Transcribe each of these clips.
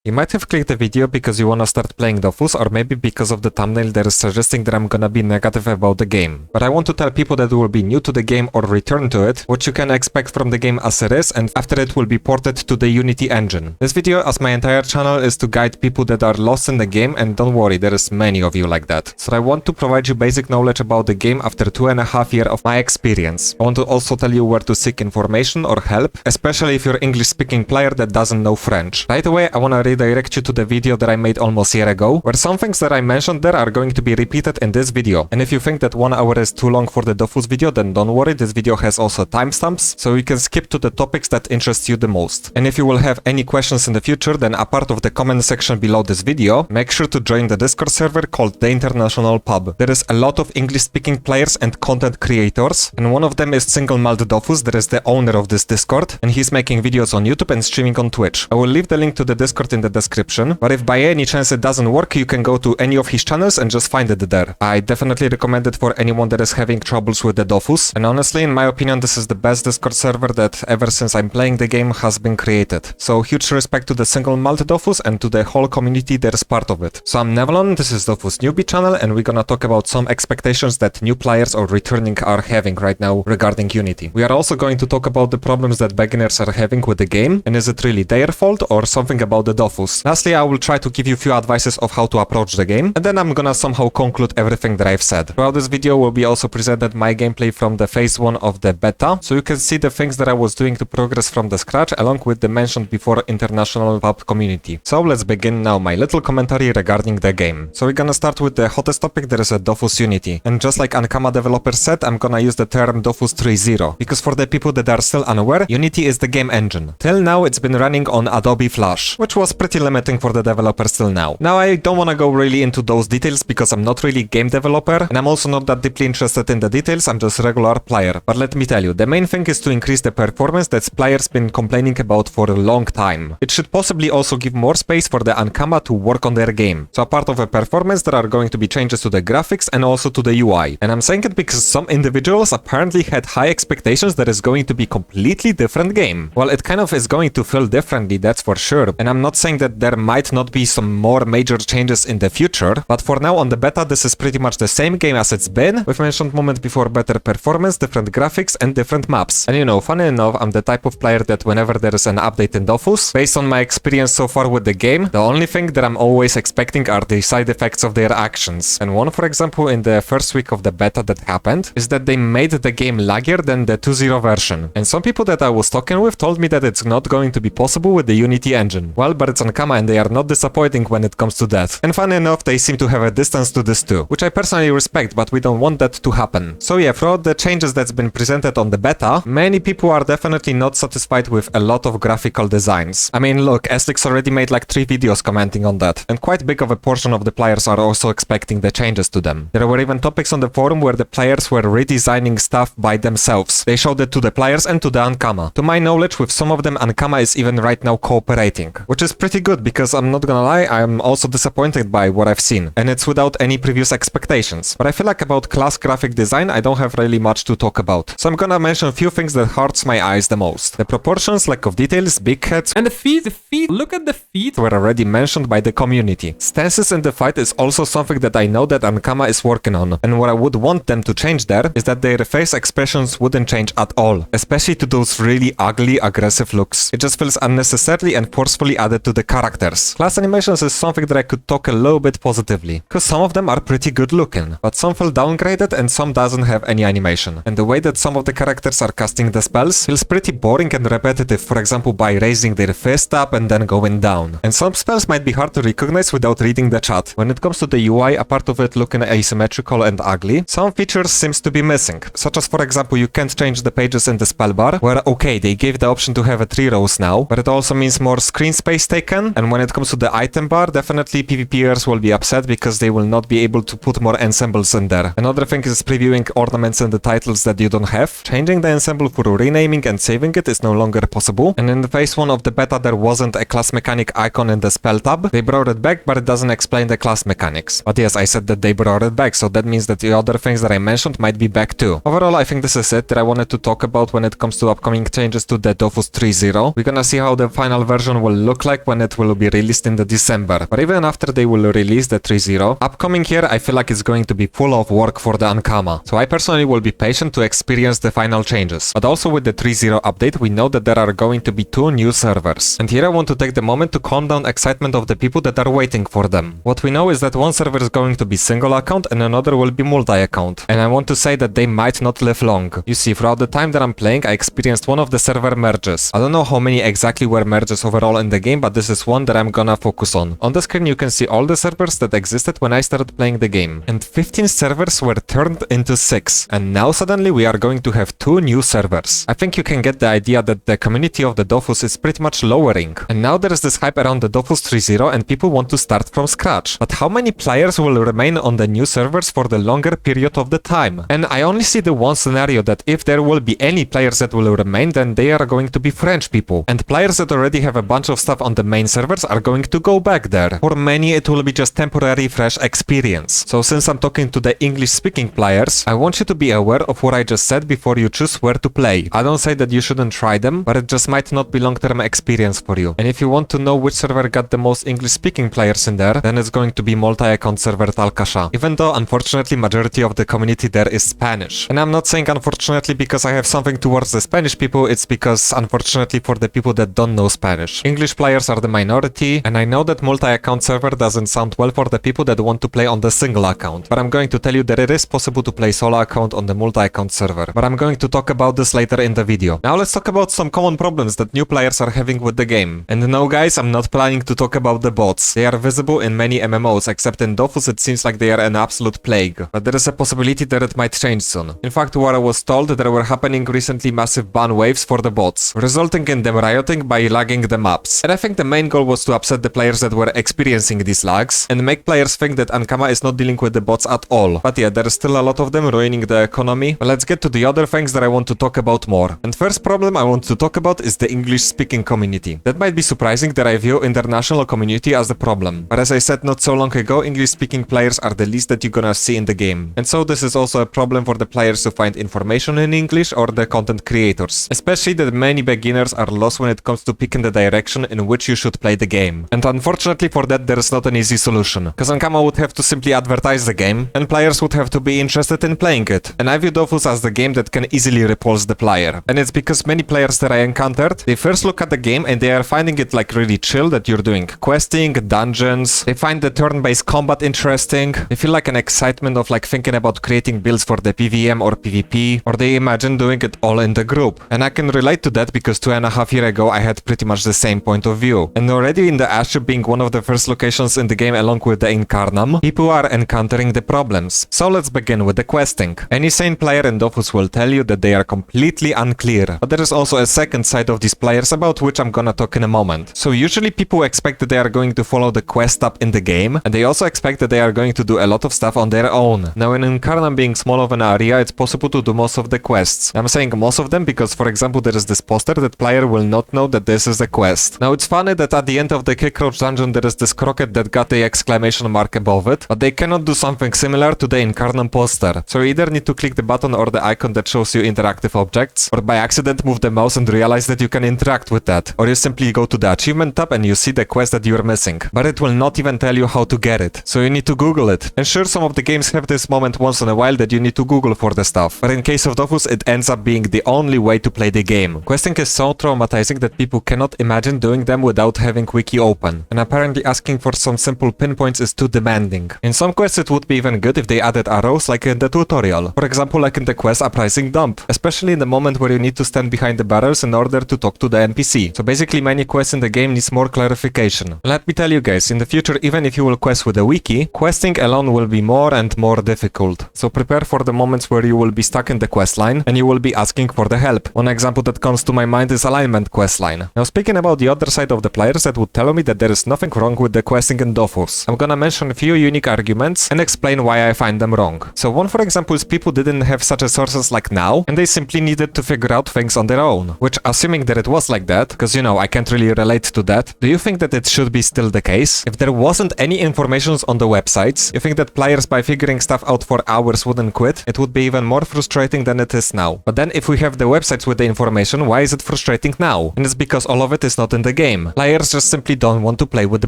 You might have clicked the video because you wanna start playing Dofus, or maybe because of the thumbnail that is suggesting that I'm gonna be negative about the game. But I want to tell people that will be new to the game or return to it, what you can expect from the game as it is, and after it will be ported to the Unity engine. This video, as my entire channel, is to guide people that are lost in the game, and don't worry, there is many of you like that. So I want to provide you basic knowledge about the game after 2.5 years of my experience. I want to also tell you where to seek information or help, especially if you're English speaking player that doesn't know French. Right away, I wanna redirect you to the video that I made almost a year ago, where some things that I mentioned there are going to be repeated in this video. And if you think that 1 hour is too long for the Dofus video, then don't worry, this video has also timestamps, so you can skip to the topics that interest you the most. And if you will have any questions in the future, then a part of the comment section below this video, make sure to join the Discord server called the International Pub. There is a lot of English speaking players and content creators, and one of them is Single Malt Dofus, that is the owner of this Discord, and he's making videos on YouTube and streaming on Twitch. I will leave the link to the Discord in the description, but if by any chance it doesn't work, you can go to any of his channels and just find it there. I definitely recommend it for anyone that is having troubles with the Dofus, and honestly, in my opinion, this is the best Discord server that ever since I'm playing the game has been created. So huge respect to the Single Malt Dofus and to the whole community that is part of it. So I'm Nevalon, this is Dofus Newbie channel, and we're gonna talk about some expectations that new players or returning are having right now regarding Unity. We are also going to talk about the problems that beginners are having with the game, and is it really their fault or something about the Dofus. Lastly, I will try to give you a few advices of how to approach the game, and then I'm gonna somehow conclude everything that I've said. Throughout this video will be also presented my gameplay from the phase 1 of the beta, so you can see the things that I was doing to progress from the scratch, along with the mentioned before international pub community. So let's begin now my little commentary regarding the game. So we're gonna start with the hottest topic, that is a Dofus Unity. And just like Ankama developer said, I'm gonna use the term Dofus 3.0, because for the people that are still unaware, Unity is the game engine. Till now it's been running on Adobe Flash, which was pretty limiting for the developers till now. Now I don't wanna go really into those details because I'm not really game developer, and I'm also not that deeply interested in the details, I'm just a regular player. But let me tell you, the main thing is to increase the performance that players been complaining about for a long time. It should possibly also give more space for the Ankama to work on their game. So a part of the performance, there are going to be changes to the graphics and also to the UI. And I'm saying it because some individuals apparently had high expectations that it's going to be completely different game. Well, it kind of is going to feel differently, that's for sure. And I'm not saying that there might not be some more major changes in the future, but for now on the beta this is pretty much the same game as it's been, with mentioned moment before better performance, different graphics and different maps. And you know, funny enough, I'm the type of player that whenever there is an update in Dofus, based on my experience so far with the game, the only thing that I'm always expecting are the side effects of their actions. And one, for example, in the first week of the beta that happened, is that they made the game laggier than the 2.0 version. And some people that I was talking with told me that it's not going to be possible with the Unity engine. Well, but it's Ankama and they are not disappointing when it comes to that. And funny enough, they seem to have a distance to this too, which I personally respect, but we don't want that to happen. So yeah, throughout the changes that's been presented on the beta, many people are definitely not satisfied with a lot of graphical designs. I mean, look, Estlix already made like 3 videos commenting on that, and quite big of a portion of the players are also expecting the changes to them. There were even topics on the forum where the players were redesigning stuff by themselves. They showed it to the players and to the Ankama. To my knowledge, with some of them, Ankama is even right now cooperating, which is pretty good because I'm not gonna lie, I'm also disappointed by what I've seen, and it's without any previous expectations. But I feel like about class graphic design, I don't have really much to talk about. So I'm gonna mention a few things that hurts my eyes the most. The proportions, lack of details, big heads, and the feet, look at the feet, were already mentioned by the community. Stances in the fight is also something that I know that Ankama is working on, and what I would want them to change there is that their face expressions wouldn't change at all, especially to those really ugly, aggressive looks. It just feels unnecessarily and forcefully added to the characters. Class animations is something that I could talk a little bit positively, cause some of them are pretty good looking, but some feel downgraded and some doesn't have any animation. And the way that some of the characters are casting the spells feels pretty boring and repetitive, for example by raising their fist up and then going down. And some spells might be hard to recognize without reading the chat. When it comes to the UI, a part of it looking asymmetrical and ugly, some features seems to be missing, such as for example you can't change the pages in the spell bar, where okay, they gave the option to have 3 rows now, but it also means more screen space taken. And when it comes to the item bar, definitely PvPers will be upset because they will not be able to put more ensembles in there. Another thing is previewing ornaments in the titles that you don't have. Changing the ensemble for renaming and saving it is no longer possible. And in the phase 1 of the beta there wasn't a class mechanic icon in the spell tab. They brought it back, but it doesn't explain the class mechanics. But yes, I said that they brought it back, so that means that the other things that I mentioned might be back too. Overall, I think this is it that I wanted to talk about when it comes to upcoming changes to the Dofus 3.0. We're gonna see how the final version will look like when it will be released in the December. But even after they will release the 3.0, upcoming year I feel like it's going to be full of work for the Ankama. So I personally will be patient to experience the final changes. But also with the 3.0 update, we know that there are going to be 2 new servers. And here I want to take the moment to calm down excitement of the people that are waiting for them. What we know is that one server is going to be single account and another will be multi-account. And I want to say that they might not live long. You see, throughout the time that I'm playing, I experienced one of the server merges. I don't know how many exactly were merges overall in the game, but this is one that I'm gonna focus on. On the screen you can see all the servers that existed when I started playing the game. And 15 servers were turned into 6. And now suddenly we are going to have 2 new servers. I think you can get the idea that the community of the Dofus is pretty much lowering. And now there is this hype around the Dofus 3.0 and people want to start from scratch. But how many players will remain on the new servers for the longer period of the time? And I only see the one scenario that if there will be any players that will remain, then they are going to be French people. And players that already have a bunch of stuff on the main servers are going to go back there. For many it will be just temporary fresh experience. So since I'm talking to the English speaking players, I want you to be aware of what I just said before you choose where to play. I don't say that you shouldn't try them, but it just might not be long-term experience for you. And if you want to know which server got the most English speaking players in there, then it's going to be multi-account server Talkasha. Even though unfortunately majority of the community there is Spanish. And I'm not saying unfortunately because I have something towards the Spanish people, it's because unfortunately for the people that don't know Spanish. English players are the minority, and I know that multi-account server doesn't sound well for the people that want to play on the single account. But I'm going to tell you that it is possible to play solo account on the multi-account server. But I'm going to talk about this later in the video. Now let's talk about some common problems that new players are having with the game. And no guys, I'm not planning to talk about the bots. They are visible in many MMOs, except in Dofus it seems like they are an absolute plague. But there is a possibility that it might change soon. In fact, what I was told, there were happening recently massive ban waves for the bots, resulting in them rioting by lagging the maps. And I think the main goal was to upset the players that were experiencing these lags, and make players think that Ankama is not dealing with the bots at all. But yeah, there is still a lot of them ruining the economy. But let's get to the other things that I want to talk about more. And first problem I want to talk about is the English speaking community. That might be surprising that I view international community as the problem. But as I said not so long ago, English speaking players are the least that you're gonna see in the game. And so this is also a problem for the players to find information in English or the content creators. Especially that many beginners are lost when it comes to picking the direction in which you should play the game. And unfortunately for that there is not an easy solution. Because Ankama would have to simply advertise the game, and players would have to be interested in playing it. And I view Dofus as the game that can easily repulse the player. And it's because many players that I encountered, they first look at the game and they are finding it like really chill, that you're doing questing, dungeons, they find the turn-based combat interesting, they feel like an excitement of like thinking about creating builds for the PvM or PvP, or they imagine doing it all in the group. And I can relate to that because 2.5 years ago I had pretty much the same point of view. And already in the Airship being one of the first locations in the game along with the Incarnam, people are encountering the problems. So let's begin with the questing. Any sane player in Dofus will tell you that they are completely unclear. But there is also a second side of these players about which I'm gonna talk in a moment. So usually people expect that they are going to follow the quest up in the game, and they also expect that they are going to do a lot of stuff on their own. Now in Incarnam being small of an area, it's possible to do most of the quests. I'm saying most of them because for example there is this poster that player will not know that this is a quest. Now it's funny that at the end of the Kickroach dungeon there is this croquet that got the exclamation mark above it, but they cannot do something similar to the Incarnam poster. So you either need to click the button or the icon that shows you interactive objects, or by accident move the mouse and realize that you can interact with that, or you simply go to the achievement tab and you see the quest that you're missing, but it will not even tell you how to get it, so you need to Google it. And sure, some of the games have this moment once in a while that you need to Google for the stuff, but in case of Dofus it ends up being the only way to play the game. Questing is so traumatizing that people cannot imagine doing them without having wiki open, and apparently asking for some simple pinpoints is too demanding. In some quests it would be even good if they added arrows like in the tutorial, for example like in the quest Uprising Dump, especially in the moment where you need to stand behind the barrels in order to talk to the NPC. So basically many quests in the game needs more clarification. Let me tell you guys, in the future even if you will quest with a wiki, questing alone will be more and more difficult. So prepare for the moments where you will be stuck in the quest line and you will be asking for the help. One example that comes to my mind is alignment quest line. Now speaking about the other side of the players that would tell me that there is nothing wrong with the questing in Dofus, I'm gonna mention a few unique arguments and explain why I find them wrong. So one for example is people didn't have such resources like now, and they simply needed to figure out things on their own. Which, assuming that it was like that, because you know, I can't really relate to that, do you think that it should be still the case? If there wasn't any information on the websites, you think that players by figuring stuff out for hours wouldn't quit? It would be even more frustrating than it is now. But then if we have the websites with the information, why is it frustrating now? And it's because all of it is not in the game. Players just simply don't want to play with the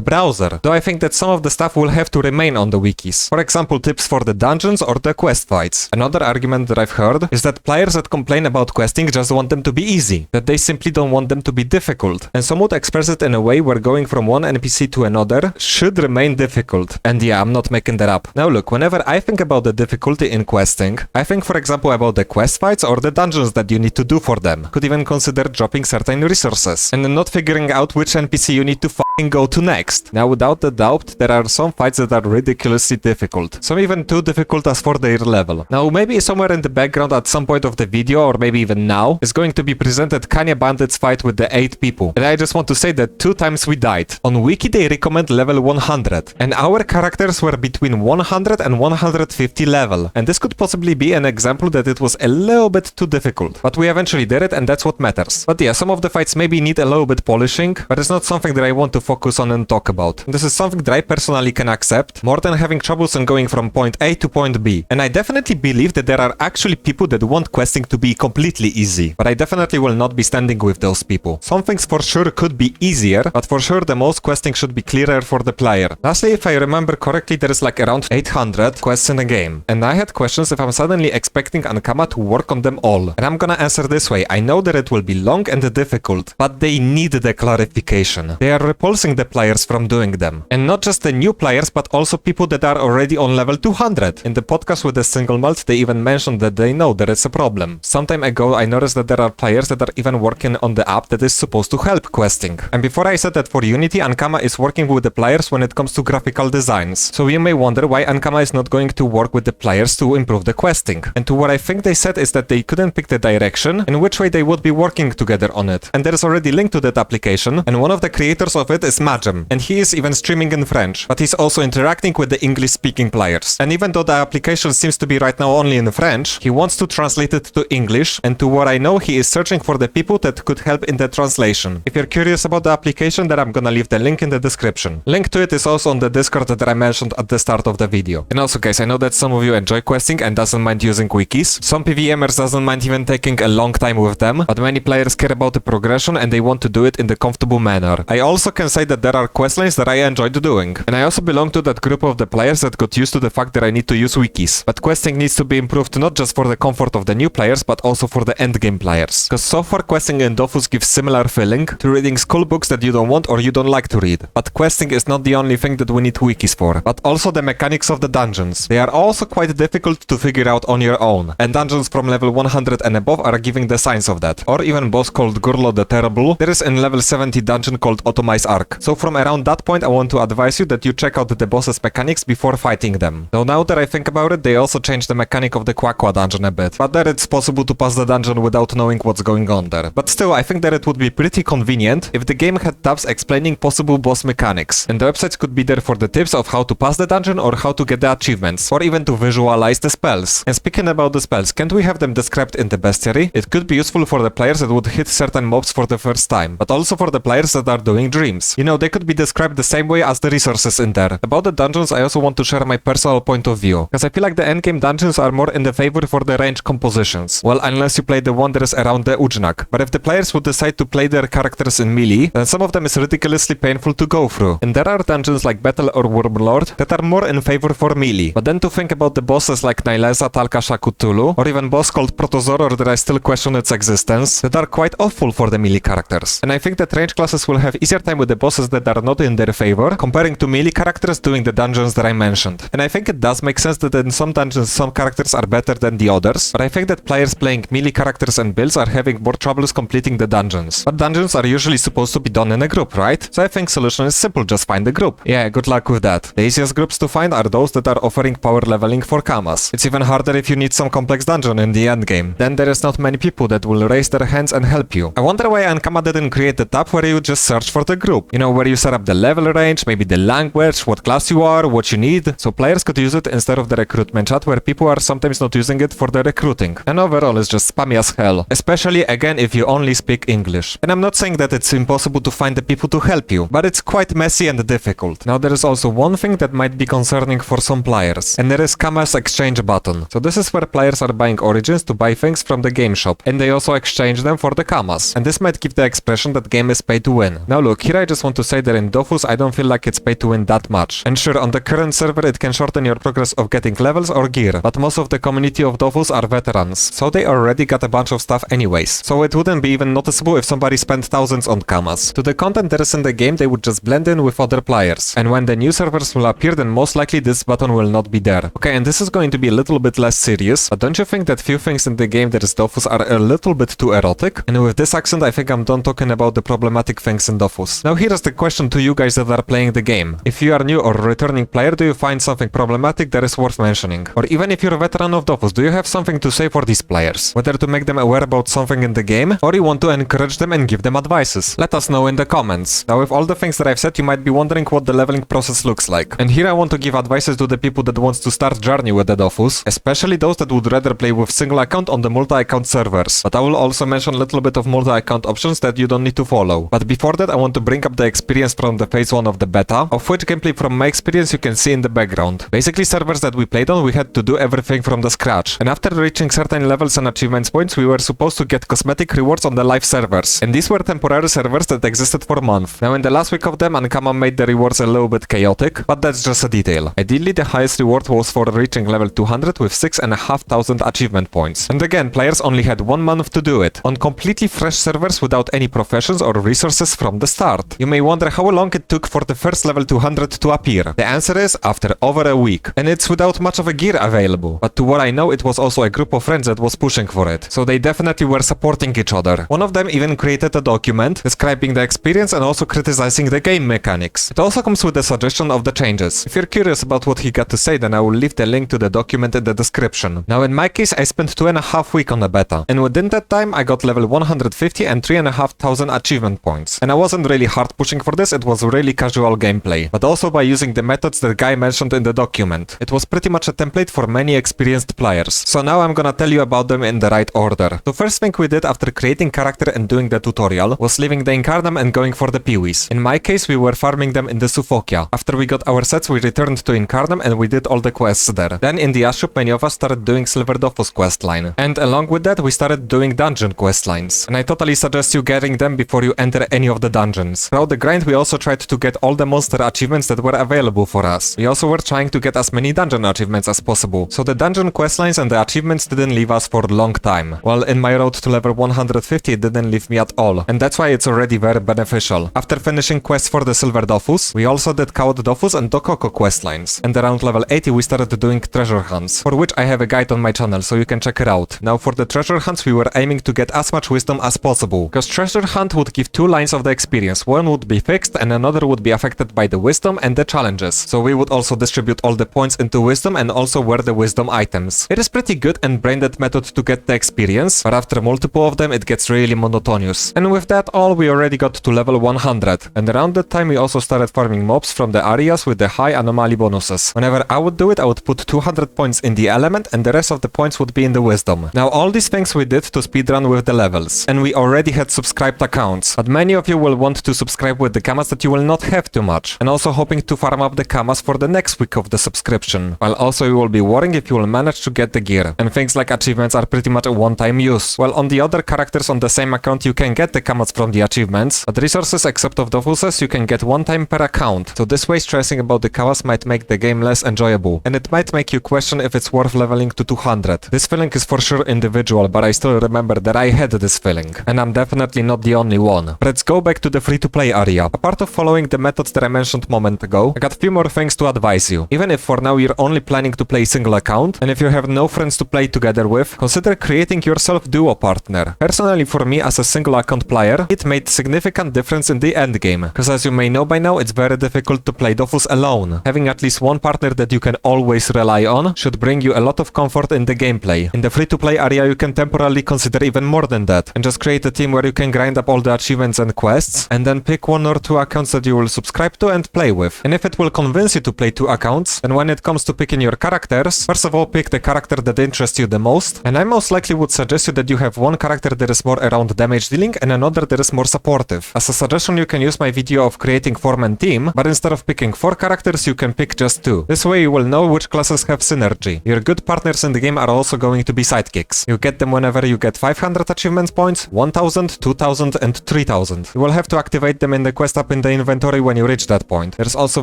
browser. Though I think that some of the stuff will have to remain on the wikis. For example, tips for the dungeons or the quest fights. Another argument that I've heard is that players that complain about questing just want them to be easy, that they simply don't want them to be difficult. And some would express it in a way where going from one NPC to another should remain difficult. And yeah, I'm not making that up. Now look, whenever I think about the difficulty in questing, I think for example about the quest fights or the dungeons that you need to do for them. Could even consider dropping certain resources and then not figuring out which NPC you need to fucking go to next. Now without a doubt, there are some fights that are ridiculously difficult. Some even too difficult as for their level. Now maybe somewhere in the background at some point of the video or maybe even now is going to be presented Kanye Bandit's fight with the 8 people. And I just want to say that 2 times we died. On wiki they recommend level 100 and our characters were between 100 and 150 level. And this could possibly be an example that it was a little bit too difficult. But we eventually did it and that's what matters. But yeah, some of the fights maybe need a little bit polishing, but it's not something that I want to focus on and talk about. This is something that I personally can accept more than having troubles in going from point A to point B. And I definitely believe that there are actually people that want questing to be completely easy, but I definitely will not be standing with those people. Some things for sure could be easier, but for sure the most questing should be clearer for the player. Lastly, if I remember correctly, there is like around 800 quests in the game, and I had questions if I'm suddenly expecting Ankama to work on them all. And I'm gonna answer this way: I know that it will be long and difficult, but they need the clarification. They are repulsing the players from doing them. And not just the new players, but also people that are already on level 200. In the podcast with the single malt, they even mentioned that they know there is a problem. Some time ago, I noticed that there are players that are even working on the app that is supposed to help questing. And before I said that for Unity, Ankama is working with the players when it comes to graphical designs. So you may wonder why Ankama is not going to work with the players to improve the questing. And to what I think they said is that they couldn't pick the direction in which way they would be working together on it. And there is already a link to that application, and one of the creators of it is Majem, and he is even streaming in French, but he's also interacting with the English-speaking players. And even though the application seems to be right now only in French, he wants to translate it to English, and to what I know, he is searching for the people that could help in the translation. If you're curious about the application, then I'm gonna leave the link in the description. Link to it is also on the Discord that I mentioned at the start of the video. And also guys, I know that some of you enjoy questing and doesn't mind using wikis. Some PVMers doesn't mind even taking a long time with them, but many players care about the progression and they want to do it in the comfortable manner. I also can say that there are questlines that I enjoyed doing. And I also belong to that group of the players that got used to the fact that I need to use wikis. But questing needs to be improved not just for the comfort of the new players, but also for the endgame players. Because so far questing in Dofus gives similar feeling to reading school books that you don't want or you don't like to read. But questing is not the only thing that we need wikis for, but also the mechanics of the dungeons. They are also quite difficult to figure out on your own, and dungeons from level 100 and above are giving the signs of that. Or even boss called Gurlo the Terrible, there is in level 70 dungeon called Otomai's Arc. So from around that point I want to advise you that you check out the boss's mechanics before fighting them. Though now that I think about it, they also changed the mechanic of the Quaqua dungeon a bit, but there it's possible to pass the dungeon without knowing what's going on there. But still, I think that it would be pretty convenient if the game had tabs explaining possible boss mechanics, and the websites could be there for the tips of how to pass the dungeon or how to get the achievements, or even to visualize the spells. And speaking about the spells, can't we have them described in the bestiary? It could be useful for the players that would hit certain mobs for the first time, but also for the players that are doing dreams. You know, they could be described the same way as the resources in there. About the dungeons, I also want to share my personal point of view, because I feel like the endgame dungeons are more in the favor for the range compositions. Well, unless you play the wonders around the Ujnak. But if the players would decide to play their characters in melee, then some of them is ridiculously painful to go through. And there are dungeons like Battle or Wormlord that are more in favor for melee. But then to think about the bosses like Naileza, Talkasha, Cthulhu, or even boss called Protozoror that I still question its existence, that are quite awful for the melee characters. And I think that range classes will have easier time with the bosses that are not in their favor, comparing to melee characters doing the dungeons that I mentioned. And I think it does make sense that in some dungeons some characters are better than the others, but I think that players playing melee characters and builds are having more troubles completing the dungeons. But dungeons are usually supposed to be done in a group, right? So I think solution is simple, just find a group. Yeah, good luck with that. The easiest groups to find are those that are offering power leveling for Kamas. It's even harder if you need some complex dungeon in the endgame. Then there is not many people that will raise their hands and help you. I wonder why Ankama didn't create the tab where you just search for the group. You know, where you set up the level range, maybe the language, what class you are, what you need, so players could use it instead of the recruitment chat where people are sometimes not using it for the recruiting. And overall it's just spammy as hell, especially again if you only speak English. And I'm not saying that it's impossible to find the people to help you, but it's quite messy and difficult. Now there is also one thing that might be concerning for some players, and there is Kamas exchange button. So this is where players are buying origins to buy things from the game shop, and they also exchange them for the Kamas. And this might give the expression that game is pay to win. win. Now look, here I just want to say that in Dofus I don't feel like it's pay to win that much. And sure, on the current server it can shorten your progress of getting levels or gear, but most of the community of Dofus are veterans, so they already got a bunch of stuff anyways. So it wouldn't be even noticeable if somebody spent thousands on kamas. To the content there is in the game, they would just blend in with other players. And when the new servers will appear, then most likely this button will not be there. Okay, and this is going to be a little bit less serious, but don't you think that few things in the game that is Dofus are a little bit too erotic? And with this accent I think I'm done talking about the problematic things in Dofus. Now here's the question to you guys that are playing the game. If you are new or returning player, do you find something problematic that is worth mentioning? Or even if you're a veteran of Dofus, do you have something to say for these players? Whether to make them aware about something in the game, or you want to encourage them and give them advices? Let us know in the comments. Now with all the things that I've said, you might be wondering what the leveling process looks like. And here I want to give advices to the people that wants to start journey with the Dofus, especially those that would rather play with single account on the multi-account servers. But I will also mention a little bit of multi-account options that you don't need to follow. But before that, I want to bring up the experience from the phase 1 of the beta, of which gameplay from my experience you can see in the background. Basically, servers that we played on, we had to do everything from the scratch. And after reaching certain levels and achievements points, we were supposed to get cosmetic rewards on the live servers. And these were temporary servers that existed for a month. Now in the last week of them, Ankama made the rewards a little bit chaotic, but that's just a detail. Ideally, the highest reward was for reaching level 200 with 6,500 achievement points. And again, players only had 1 month to do it, on completely fresh servers without any professions or resources from the start. You may wonder how long it took for the first level 200 to appear. The answer is after over a week. And it's without much of a gear available. But to what I know, it was also a group of friends that was pushing for it. So they definitely were supporting each other. One of them even created a document describing the experience and also criticizing the game mechanics. It also comes with a suggestion of the changes. If you're curious about what he got to say, then I will leave the link to the document in the description. Now in my case, I spent 2.5 weeks on the beta. And within that time, I got level 150 and 3,500 achievement points. And I wasn't really hard pushing for this, it was really casual gameplay. But also by using the methods the guy mentioned in the document. It was pretty much a template for many experienced players. So now I'm gonna tell you about them in the right order. The first thing we did after creating character and doing the tutorial was leaving the Incarnam and going for the Peewees. In my case, we were farming them in the Sufokia. After we got our sets, we returned to Incarnam and we did all the quests there. Then in the Ashop, many of us started doing Silver Dofus questline. And along with that, we started doing dungeon questlines. And I totally suggest you getting them before you enter any of the dungeons. Throughout the grind, we also tried to get all the monster achievements that were available for us. We also were trying to get as many dungeon achievements as possible. So the dungeon questlines and the achievements didn't leave us for a long time. While in my road to level 150, it didn't leave me at all. And that's why it's already very beneficial. After finishing quests for the Silver Dofus, we also did Cowed Dofus and Dokoko questlines. And around level 80, we started doing treasure hunts, for which I have a guide on my channel, so you can check it out. Now for the treasure hunts, we were aiming to get as much wisdom as possible, because treasure hunt would give 2 lines of the experience. One would be fixed and another would be affected by the wisdom and the challenges. So we would also distribute all the points into wisdom and also wear the wisdom items. It is pretty good and brain-dead method to get the experience, but after multiple of them it gets really monotonous. And with that all, we already got to level 100. And around that time we also started farming mobs from the areas with the high anomaly bonuses. Whenever I would do it, I would put 200 points in the element and the rest of the points would be in the wisdom. Now all these things we did to speedrun with the levels. And we already had subscribed accounts. But many of you will want to subscribe with the kamas that you will not have too much. And also hoping to farm up the kamas for the next week of the subscription. While also you will be worrying if you will manage to get the gear. And things like achievements are pretty much a one-time use. While on the other characters on the same account you can get the kamas from the achievements, but resources except of Dofuses you can get one time per account. So this way stressing about the kamas might make the game less enjoyable. And it might make you question if it's worth leveling to 200. This feeling is for sure individual, but I still remember that I had this feeling. And I'm definitely not the only one. Let's go back to the free-to-play area. Apart of following the methods that I mentioned a moment ago, I got a few more things to advise you. Even if for now you're only planning to play single account, and if you have no friends to play together with, consider creating yourself duo partner. Personally for me as a single account player, it made significant difference in the endgame, because as you may know by now, it's very difficult to play Dofus alone. Having at least one partner that you can always rely on should bring you a lot of comfort in the gameplay. In the free-to-play area you can temporarily consider even more than that, and just create a team where you can grind up all the achievements and quests, and then pick 1 or 2 accounts that you will subscribe to and play with. And if it will convince you to play 2 accounts, then when it comes to picking your characters, first of all pick the character that interests you the most, and I most likely would suggest you that you have one character that is more around damage dealing and another that is more supportive. As a suggestion you can use my video of creating form and team, but instead of picking 4 characters you can pick just 2. This way you will know which classes have synergy. Your good partners in the game are also going to be sidekicks. You get them whenever you get 500 achievement points, 1000, 2000 and 3000. You will have to activate them in the quest up in the inventory when you reach that point. There's also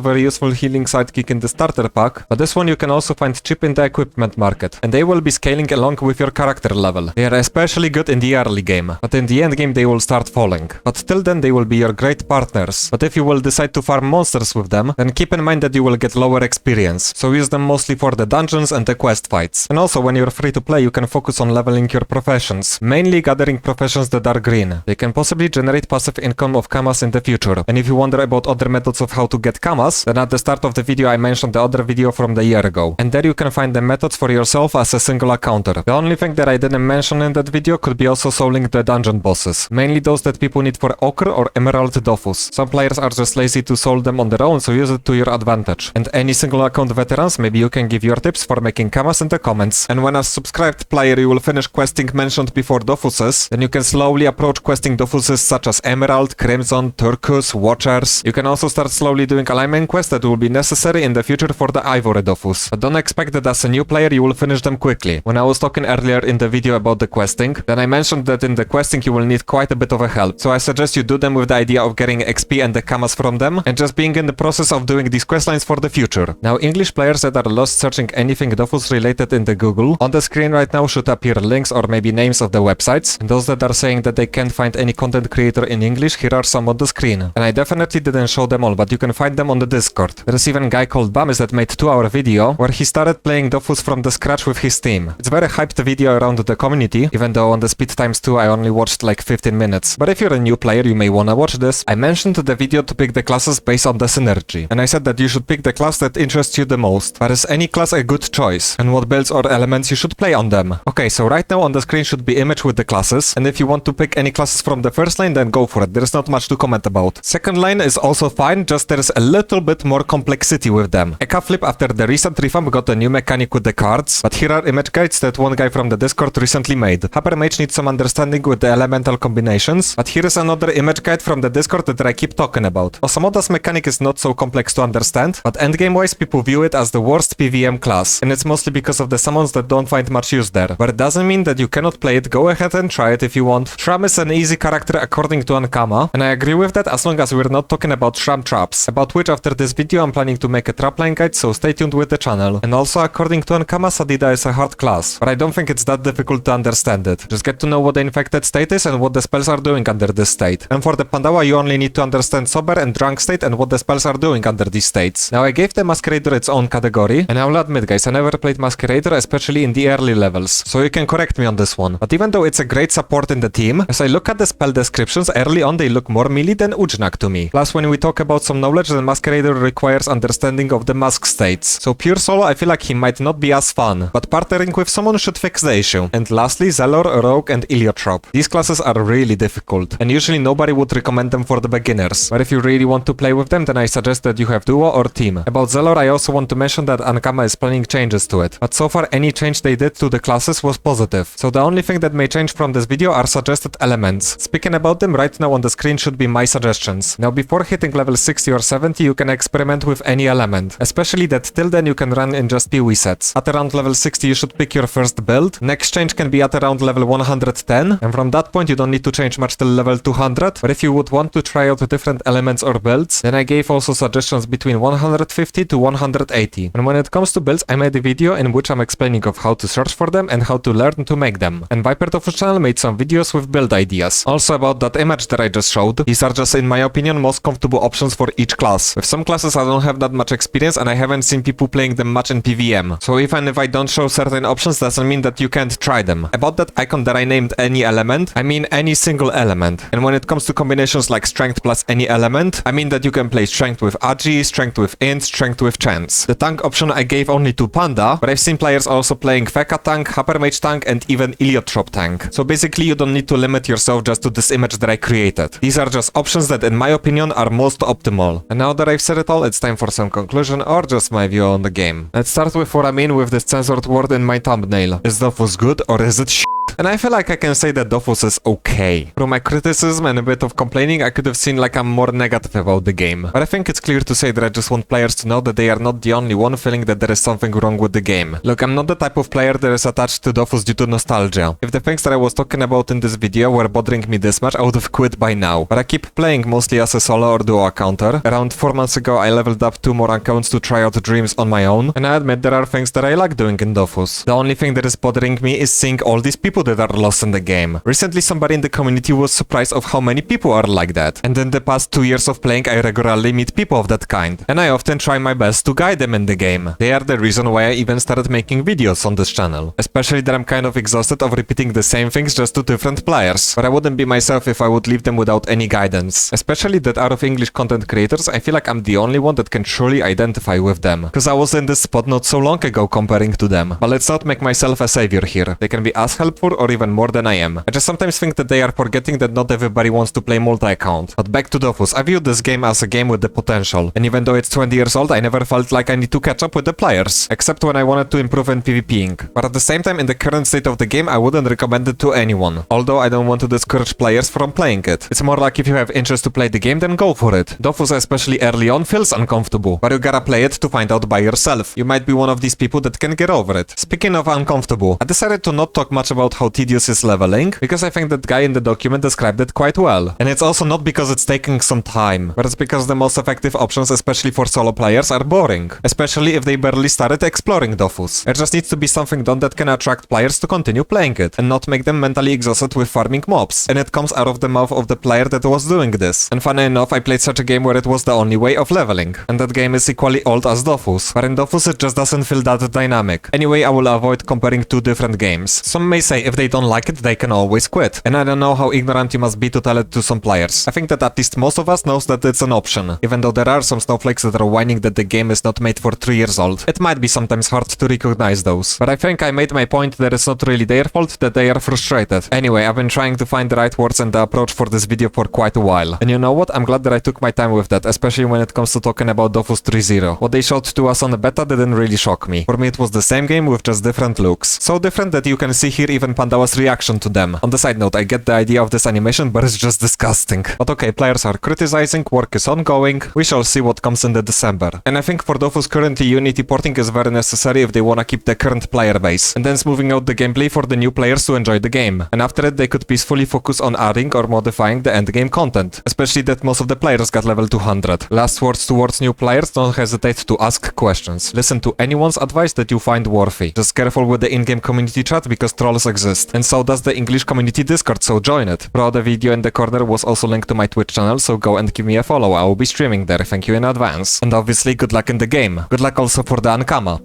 very useful healing sidekick in the starter pack, but this one you can also find cheap in the equipment market, and they will be scaling along with your character level. They are especially good in the early game, but in the end game they will start falling. But till then they will be your great partners. But if you will decide to farm monsters with them, then keep in mind that you will get lower experience, so use them mostly for the dungeons and the quest fights. And also when you're free to play you can focus on leveling your professions, mainly gathering professions that are green. They can possibly generate passive income of kamas in the future. And if you wonder about other methods of how to get kamas, then at the start of the video I mentioned the other video from the year ago, and there you can find the methods for yourself as a single accounter. The only thing that I didn't mention in that video could be also souling the dungeon bosses, mainly those that people need for ochre or emerald dofus. Some players are just lazy to soul them on their own, so use it to your advantage. And any single account veterans, maybe you can give your tips for making kamas in the comments. And when as subscribed player you will finish questing mentioned before dofuses, then you can slowly approach questing dofuses such as emerald, crimson, turquoise, watchers. You can also start slowly doing alignment quests that will be necessary in the future for the ivory dofus. But don't expect that as a new player you will finish them quickly. When I was talking earlier in the video about the questing, then I mentioned that in the questing you will need quite a bit of a help. So I suggest you do them with the idea of getting XP and the kamas from them, and just being in the process of doing these questlines for the future. Now English players that are lost searching anything dofus related in the Google, on the screen right now should appear links or maybe names of the websites. And those that are saying that they can't find any content creator in English, here are some on the screen. And I definitely didn't show them all, but you can find them on the Discord. There's even a guy called Bamis that made 2-hour video where he started playing dofus from the scratch with his team. It's very hyped video around the community, even though on the speed times 2 I only watched like 15 minutes. But if you're a new player you may wanna watch this. I mentioned the video to pick the classes based on the synergy, and I said that you should pick the class that interests you the most. But is any class a good choice? And what builds or elements you should play on them? Okay, so right now on the screen should be image with the classes, and if you want to pick any classes from the first line then go for it, there's not much to comment about. Second line is also fine, just there's a little bit more complexity with them. Eka Flip after the recent revamp got a new mechanic with the cards, but here are image guides that one guy from the Discord recently made. Hyper Mage needs some understanding with the elemental combinations, but here is another image guide from the Discord that I keep talking about. Osamoda's mechanic is not so complex to understand, but endgame wise people view it as the worst PVM class, and it's mostly because of the summons that don't find much use there. But it doesn't mean that you cannot play it, go ahead and try it if you want. Shram is an easy character according to Ankama, and I agree with that as long as we're not talking about Shram traps, about which after this video I'm planning to make a trapline guide, so stay tuned with the channel. And also according to Ankama, Sadida is a hard class, but I don't think it's that difficult to understand it. Just get to know what the infected state is and what the spells are doing under this state. And for the Pandawa you only need to understand sober and drunk state and what the spells are doing under these states. Now I gave the Masquerader its own category, and I will admit guys, I never played Masquerader, especially in the early levels, so you can correct me on this one. But even though it's a great support in the team, as I look at the spell descriptions, early on they look more melee than Ujnak to me. Plus when we talk about some knowledge, then Masquerader requires understanding of the mask states. So pure solo I feel like he might not be as fun, but partnering with someone should fix the issue. And lastly, Zelor, Rogue and Iliotrop. These classes are really difficult, and usually nobody would recommend them for the beginners. But if you really want to play with them, then I suggest that you have duo or team. About Zelor I also want to mention that Ankama is planning changes to it, but so far any change they did to the classes was positive. So the only thing that may change from this video are suggested elements. Speaking about them, right now on the screen should be my suggestions. Now before hitting level 60 or 70 you can experiment with any element, especially that till then you can run in just PoE sets. At around level 60 you should pick your first build, next change can be at around level 110, and from that point you don't need to change much till level 200, but if you would want to try out different elements or builds, then I gave also suggestions between 150 to 180. And when it comes to builds, I made a video in which I'm explaining of how to search for them and how to learn to make them. And Viper Dofus channel made some videos with build ideas. Also about that image that I just showed, these are just in my opinion most comfortable options for each class. With some classes I don't have that much experience and I haven't seen people playing them much in PVM. So even if I don't show certain options doesn't mean that you can't try them. About that icon that I named any element, I mean any single element. And when it comes to combinations like strength plus any element, I mean that you can play strength with Agi, strength with int, strength with chance. The tank option I gave only to Panda, but I've seen players also playing Feka tank, Hyper Mage tank and even Iliotrop tank. So basically you don't need to limit yourself just to this image that I created. These are just options that in my opinion are most optimal. And now that I've said it all, it's time for some conclusion or just my view on the game. Let's start with what I mean with this censored word in my thumbnail. Is Dofus good or is it shit? And I feel like I can say that Dofus is okay. Through my criticism and a bit of complaining, I could have seen like I'm more negative about the game. But I think it's clear to say that I just want players to know that they are not the only one feeling that there is something wrong with the game. Look, I'm not the type of player that is attached to Dofus due to nostalgia. If the things that I was talking about in this video were bothering me this much, I would have quit by now. But I keep playing mostly as a solo or duo accounter. Around 4 months ago, I leveled up 2 more accounts to try out Dreams on my own. And I admit there are things that I like doing in Dofus. The only thing that is bothering me is seeing all these people that are lost in the game. Recently somebody in the community was surprised of how many people are like that. And in the past 2 years of playing I regularly meet people of that kind. And I often try my best to guide them in the game. They are the reason why I even started making videos on this channel. Especially that I'm kind of exhausted of repeating the same things just to different players. But I wouldn't be myself if I would leave them without any guidance. Especially that out of English content creators I feel like I'm the only one that can truly identify with them. Cause I was in this spot not so long ago comparing to them. But let's not make myself a savior here. They can be as helpful or even more than I am. I just sometimes think that they are forgetting that not everybody wants to play multi-account. But back to Dofus, I view this game as a game with the potential. And even though it's 20 years old, I never felt like I need to catch up with the players. Except when I wanted to improve in PvPing. But at the same time, in the current state of the game, I wouldn't recommend it to anyone. Although I don't want to discourage players from playing it. It's more like if you have interest to play the game, then go for it. Dofus, especially early on, feels uncomfortable. But you gotta play it to find out by yourself. You might be one of these people that can get over it. Speaking of uncomfortable, I decided to not talk much about how tedious is leveling, because I think that guy in the document described it quite well. And it's also not because it's taking some time, but it's because the most effective options, especially for solo players, are boring. Especially if they barely started exploring Dofus. It just needs to be something done that can attract players to continue playing it, and not make them mentally exhausted with farming mobs. And it comes out of the mouth of the player that was doing this. And funny enough, I played such a game where it was the only way of leveling. And that game is equally old as Dofus. But in Dofus it just doesn't feel that dynamic. Anyway, I will avoid comparing two different games. Some may say if they don't like it, they can always quit. And I don't know how ignorant you must be to tell it to some players. I think that at least most of us knows that it's an option. Even though there are some snowflakes that are whining that the game is not made for 3 years old. It might be sometimes hard to recognize those. But I think I made my point that it's not really their fault that they are frustrated. Anyway, I've been trying to find the right words and the approach for this video for quite a while. And you know what? I'm glad that I took my time with that, especially when it comes to talking about Dofus 3.0. What they showed to us on the beta didn't really shock me. For me it was the same game with just different looks. So different that you can see here even Pandawa's reaction to them. On the side note, I get the idea of this animation, but it's just disgusting. But okay, players are criticizing, work is ongoing, we shall see what comes in the December. And I think for Dofus currently Unity porting is very necessary if they wanna keep the current player base. And then smoothing out the gameplay for the new players to enjoy the game. And after it they could peacefully focus on adding or modifying the endgame content. Especially that most of the players got level 200. Last words towards new players, don't hesitate to ask questions. Listen to anyone's advice that you find worthy. Just careful with the in-game community chat because trolls exist. And so does the English community Discord, so join it. Bro, the video in the corner was also linked to my Twitch channel, so go and give me a follow. I will be streaming there, thank you in advance. And obviously good luck in the game. Good luck also for the Ankama.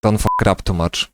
Don't fuck it up too much.